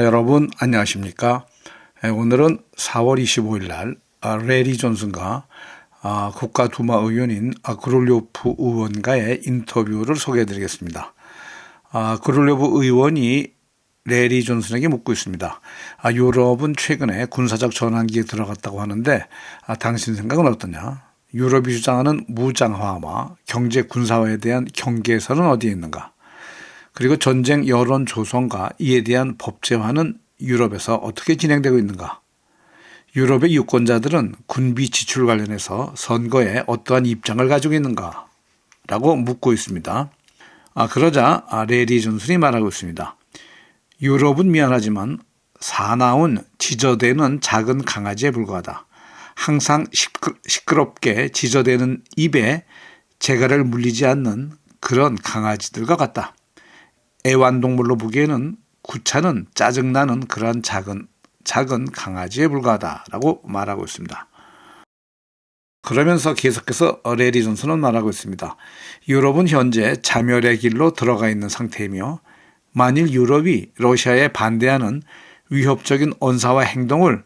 여러분 안녕하십니까? 오늘은 4월 25일 날 레리 존슨과 국가두마 의원인 그룰료프 의원과의 인터뷰를 소개해 드리겠습니다. 그룰료프 의원이 레리 존슨에게 묻고 있습니다. 유럽은 최근에 군사적 전환기에 들어갔다고 하는데 당신 생각은 어떠냐? 유럽이 주장하는 무장화와 경제 군사화에 대한 경계선은 어디에 있는가? 그리고 전쟁 여론 조성과 이에 대한 법제화는 유럽에서 어떻게 진행되고 있는가? 유럽의 유권자들은 군비 지출 관련해서 선거에 어떠한 입장을 가지고 있는가? 라고 묻고 있습니다. 그러자 레리 존슨이 말하고 있습니다. 유럽은 미안하지만 사나운 지저대는 작은 강아지에 불과하다. 항상 시끄럽게 지저대는 입에 재갈을 물리지 않는 그런 강아지들과 같다. 애완동물로 보기에는 구차는 짜증나는 그러한 작은 강아지에 불과하다라고 말하고 있습니다. 그러면서 계속해서 레리 존슨은 말하고 있습니다. 유럽은 현재 자멸의 길로 들어가 있는 상태이며 만일 유럽이 러시아에 반대하는 위협적인 언사와 행동을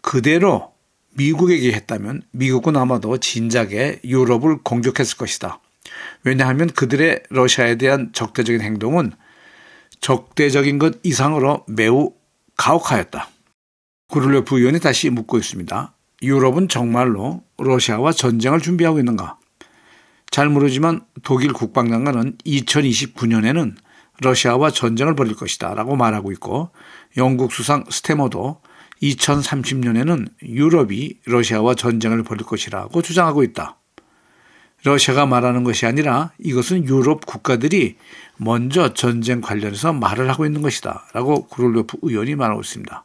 그대로 미국에게 했다면 미국은 아마도 진작에 유럽을 공격했을 것이다. 왜냐하면 그들의 러시아에 대한 적대적인 행동은 적대적인 것 이상으로 매우 가혹하였다. 그룰료프 의원이 다시 묻고 있습니다. 유럽은 정말로 러시아와 전쟁을 준비하고 있는가? 잘 모르지만 독일 국방장관은 2029년에는 러시아와 전쟁을 벌일 것이다 라고 말하고 있고 영국 수상 스태머도 2030년에는 유럽이 러시아와 전쟁을 벌일 것이라고 주장하고 있다. 러시아가 말하는 것이 아니라 이것은 유럽 국가들이 먼저 전쟁 관련해서 말을 하고 있는 것이다 라고 그룰료프 의원이 말하고 있습니다.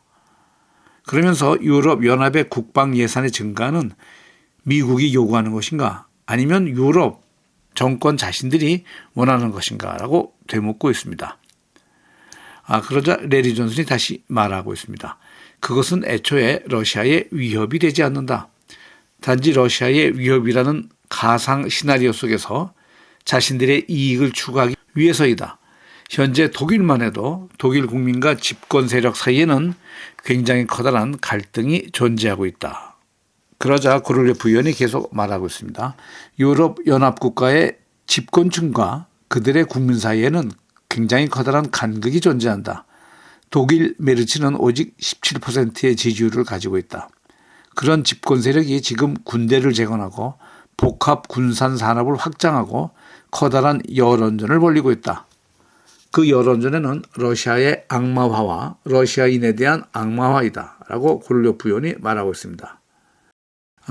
그러면서 유럽 연합의 국방 예산의 증가는 미국이 요구하는 것인가 아니면 유럽 정권 자신들이 원하는 것인가 라고 되묻고 있습니다. 그러자 레리 존슨이 다시 말하고 있습니다. 그것은 애초에 러시아의 위협이 되지 않는다. 단지 러시아의 위협이라는 가상 시나리오 속에서 자신들의 이익을 추구하기 위해서이다. 현재 독일만 해도 독일 국민과 집권 세력 사이에는 굉장히 커다란 갈등이 존재하고 있다. 그러자 그룰료프 의원이 계속 말하고 있습니다. 유럽 연합 국가의 집권층과 그들의 국민 사이에는 굉장히 커다란 간극이 존재한다. 독일 메르츠는 오직 17%의 지지율을 가지고 있다. 그런 집권 세력이 지금 군대를 재건하고 복합 군산 산업을 확장하고 커다란 여론전을 벌이고 있다. 그 여론전에는 러시아의 악마화와 러시아인에 대한 악마화이다 라고 그룰료프 의원이 말하고 있습니다.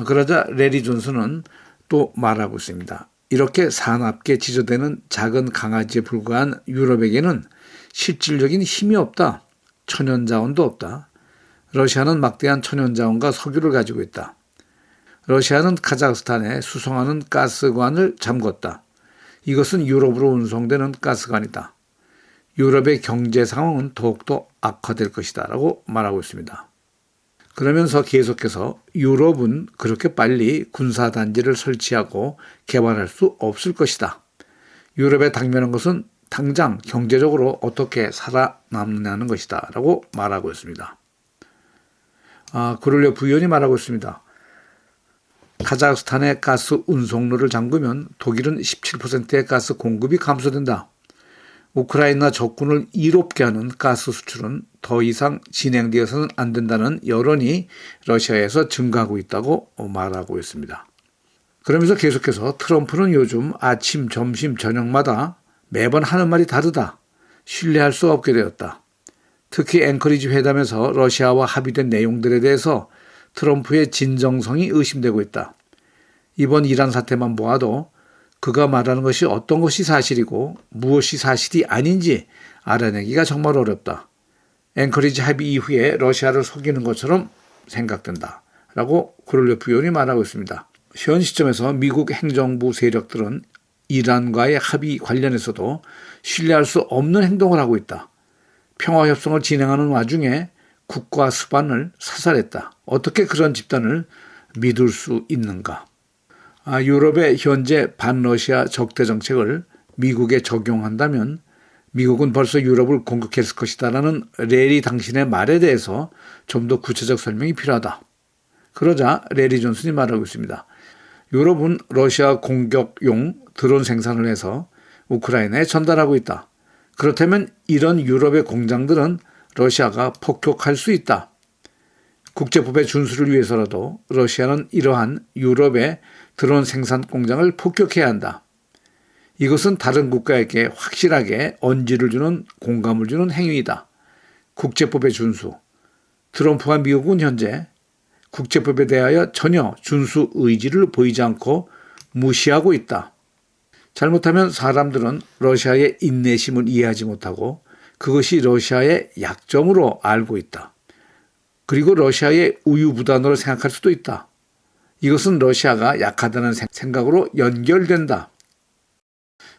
그러자 레리 존슨은 또 말하고 있습니다. 이렇게 사납게 지저대는 작은 강아지에 불과한 유럽에게는 실질적인 힘이 없다. 천연자원도 없다. 러시아는 막대한 천연자원과 석유를 가지고 있다. 러시아는 카자흐스탄에 수송하는 가스관을 잠궜다. 이것은 유럽으로 운송되는 가스관이다. 유럽의 경제 상황은 더욱더 악화될 것이다 라고 말하고 있습니다. 그러면서 계속해서 유럽은 그렇게 빨리 군사단지를 설치하고 개발할 수 없을 것이다. 유럽에 당면한 것은 당장 경제적으로 어떻게 살아남느냐는 것이다 라고 말하고 있습니다. 그룰료프 의원이 말하고 있습니다. 카자흐스탄의 가스 운송로를 잠그면 독일은 17%의 가스 공급이 감소된다. 우크라이나 적군을 이롭게 하는 가스 수출은 더 이상 진행되어서는 안 된다는 여론이 러시아에서 증가하고 있다고 말하고 있습니다. 그러면서 계속해서 트럼프는 요즘 아침, 점심, 저녁마다 매번 하는 말이 다르다. 신뢰할 수 없게 되었다. 특히 앵커리지 회담에서 러시아와 합의된 내용들에 대해서 트럼프의 진정성이 의심되고 있다. 이번 이란 사태만 보아도 그가 말하는 것이 어떤 것이 사실이고 무엇이 사실이 아닌지 알아내기가 정말 어렵다. 앵커리지 합의 이후에 러시아를 속이는 것처럼 생각된다. 라고 그룰료프 의원이 말하고 있습니다. 현 시점에서 미국 행정부 세력들은 이란과의 합의 관련해서도 신뢰할 수 없는 행동을 하고 있다. 평화협상을 진행하는 와중에 국가 수반을 사살했다. 어떻게 그런 집단을 믿을 수 있는가? 유럽의 현재 반러시아 적대 정책을 미국에 적용한다면 미국은 벌써 유럽을 공격했을 것이다라는 레리 당신의 말에 대해서 좀 더 구체적 설명이 필요하다. 그러자 레리 존슨이 말하고 있습니다. 유럽은 러시아 공격용 드론 생산을 해서 우크라이나에 전달하고 있다. 그렇다면 이런 유럽의 공장들은 러시아가 폭격할 수 있다. 국제법의 준수를 위해서라도 러시아는 이러한 유럽의 드론 생산 공장을 폭격해야 한다. 이것은 다른 국가에게 확실하게 언지를 주는 공감을 주는 행위이다. 국제법의 준수. 트럼프와 미국은 현재 국제법에 대하여 전혀 준수 의지를 보이지 않고 무시하고 있다. 잘못하면 사람들은 러시아의 인내심을 이해하지 못하고 그것이 러시아의 약점으로 알고 있다. 그리고 러시아의 우유부단으로 생각할 수도 있다. 이것은 러시아가 약하다는 생각으로 연결된다.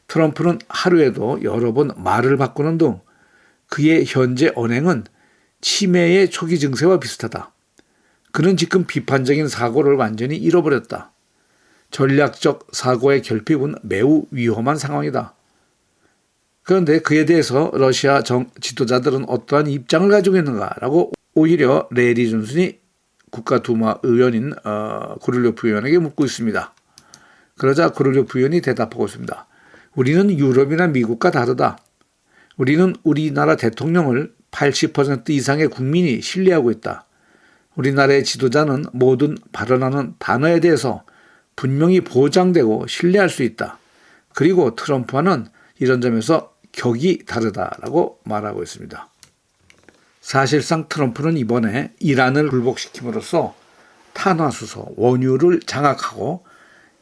트럼프는 하루에도 여러 번 말을 바꾸는 등 그의 현재 언행은 치매의 초기 증세와 비슷하다. 그는 지금 비판적인 사고를 완전히 잃어버렸다. 전략적 사고의 결핍은 매우 위험한 상황이다. 그런데 그에 대해서 러시아 지도자들은 어떠한 입장을 가지고 있는가라고 오히려 레리 존슨이 국가두마 의원인 고를료프 의원에게 묻고 있습니다. 그러자 고를료프 의원이 대답하고 있습니다. 우리는 유럽이나 미국과 다르다. 우리는 우리나라 대통령을 80% 이상의 국민이 신뢰하고 있다. 우리나라의 지도자는 모든 발언하는 단어에 대해서 분명히 보장되고 신뢰할 수 있다. 그리고 트럼프와는 이런 점에서 격이 다르다라고 말하고 있습니다. 사실상 트럼프는 이번에 이란을 굴복시킴으로써 탄화수소, 원유를 장악하고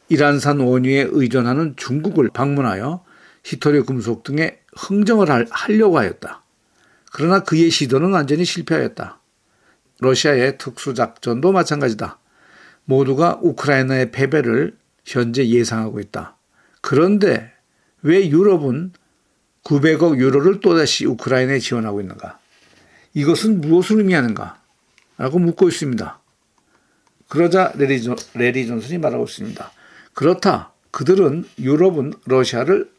이란산 원유에 의존하는 중국을 방문하여 히토류 금속 등의 흥정을 하려고 하였다. 그러나 그의 시도는 완전히 실패하였다. 러시아의 특수작전도 마찬가지다. 모두가 우크라이나의 패배를 현재 예상하고 있다. 그런데 왜 유럽은 900억 유로를 또다시 우크라이나에 지원하고 있는가? 이것은 무엇을 의미하는가? 라고 묻고 있습니다. 그러자 레리 존슨이 말하고 있습니다. 그렇다. 그들은 유럽은 러시아를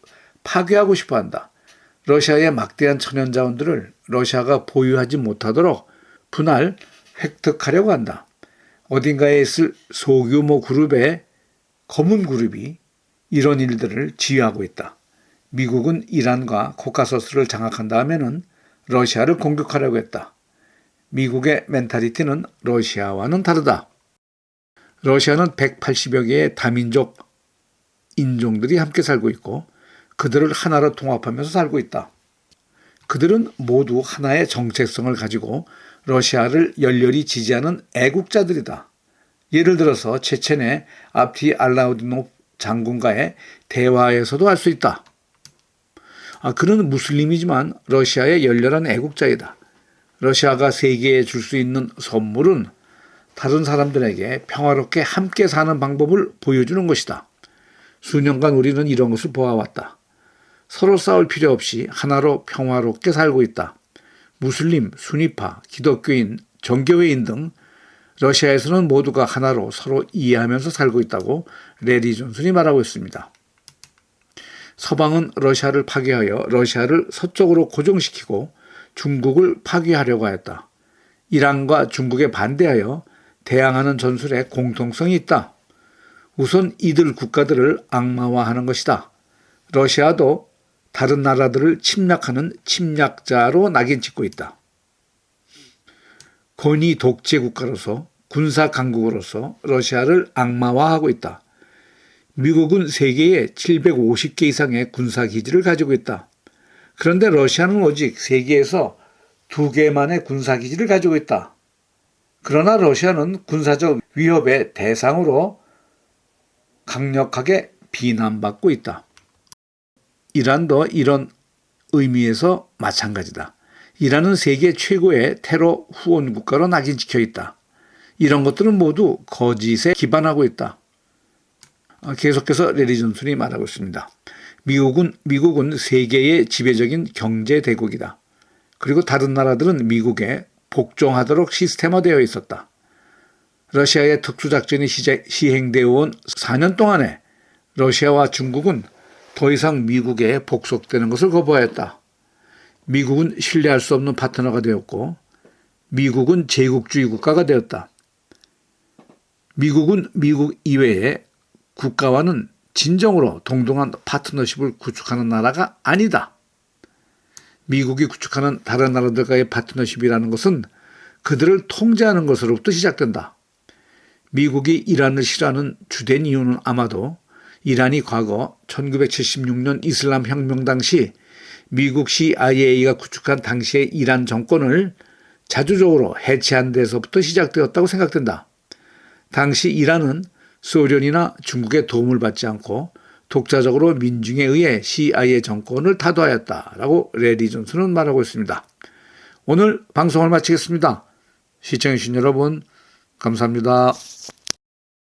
파괴하고 싶어 한다. 러시아의 막대한 천연자원들을 러시아가 보유하지 못하도록 분할 획득하려고 한다. 어딘가에 있을 소규모 그룹의 검은 그룹이 이런 일들을 지휘하고 있다. 미국은 이란과 코카소스를 장악한 다음에는 러시아를 공격하려고 했다. 미국의 멘탈리티는 러시아와는 다르다. 러시아는 180여 개의 다민족 인종들이 함께 살고 있고 그들을 하나로 통합하면서 살고 있다. 그들은 모두 하나의 정체성을 가지고 러시아를 열렬히 지지하는 애국자들이다. 예를 들어서 체첸의 압티 알라우디노프 장군과의 대화에서도 알 수 있다. 그는 무슬림이지만 러시아의 열렬한 애국자이다. 러시아가 세계에 줄 수 있는 선물은 다른 사람들에게 평화롭게 함께 사는 방법을 보여주는 것이다. 수년간 우리는 이런 것을 보아왔다. 서로 싸울 필요 없이 하나로 평화롭게 살고 있다. 무슬림, 순위파, 기독교인, 정교회인 등 러시아에서는 모두가 하나로 서로 이해하면서 살고 있다고 레리 존슨이 말하고 있습니다. 서방은 러시아를 파괴하여 러시아를 서쪽으로 고정시키고 중국을 파괴하려고 하였다. 이란과 중국에 반대하여 대항하는 전술에 공통성이 있다. 우선 이들 국가들을 악마화하는 것이다. 러시아도 다른 나라들을 침략하는 침략자로 낙인 찍고 있다. 권위 독재 국가로서 군사 강국으로서 러시아를 악마화하고 있다. 미국은 세계에 750개 이상의 군사기지를 가지고 있다. 그런데 러시아는 오직 세계에서 2개만의 군사기지를 가지고 있다. 그러나 러시아는 군사적 위협의 대상으로 강력하게 비난받고 있다. 이란도 이런 의미에서 마찬가지다. 이란은 세계 최고의 테러 후원 국가로 낙인 찍혀 있다. 이런 것들은 모두 거짓에 기반하고 있다. 계속해서 레리 존슨이 말하고 있습니다. 미국은 세계의 지배적인 경제 대국이다. 그리고 다른 나라들은 미국에 복종하도록 시스템화되어 있었다. 러시아의 특수작전이 시행되어 온 4년 동안에 러시아와 중국은 더 이상 미국에 복속되는 것을 거부하였다. 미국은 신뢰할 수 없는 파트너가 되었고 미국은 제국주의 국가가 되었다. 미국은 미국 이외의 국가와는 진정으로 동등한 파트너십을 구축하는 나라가 아니다. 미국이 구축하는 다른 나라들과의 파트너십이라는 것은 그들을 통제하는 것으로부터 시작된다. 미국이 이란을 싫어하는 주된 이유는 아마도 이란이 과거 1976년 이슬람 혁명 당시 미국 CIA가 구축한 당시의 이란 정권을 자주적으로 해체한 데서부터 시작되었다고 생각된다. 당시 이란은 소련이나 중국의 도움을 받지 않고 독자적으로 민중에 의해 CIA 정권을 타도하였다라고 레리 존슨은 말하고 있습니다. 오늘 방송을 마치겠습니다. 시청해주신 여러분 감사합니다.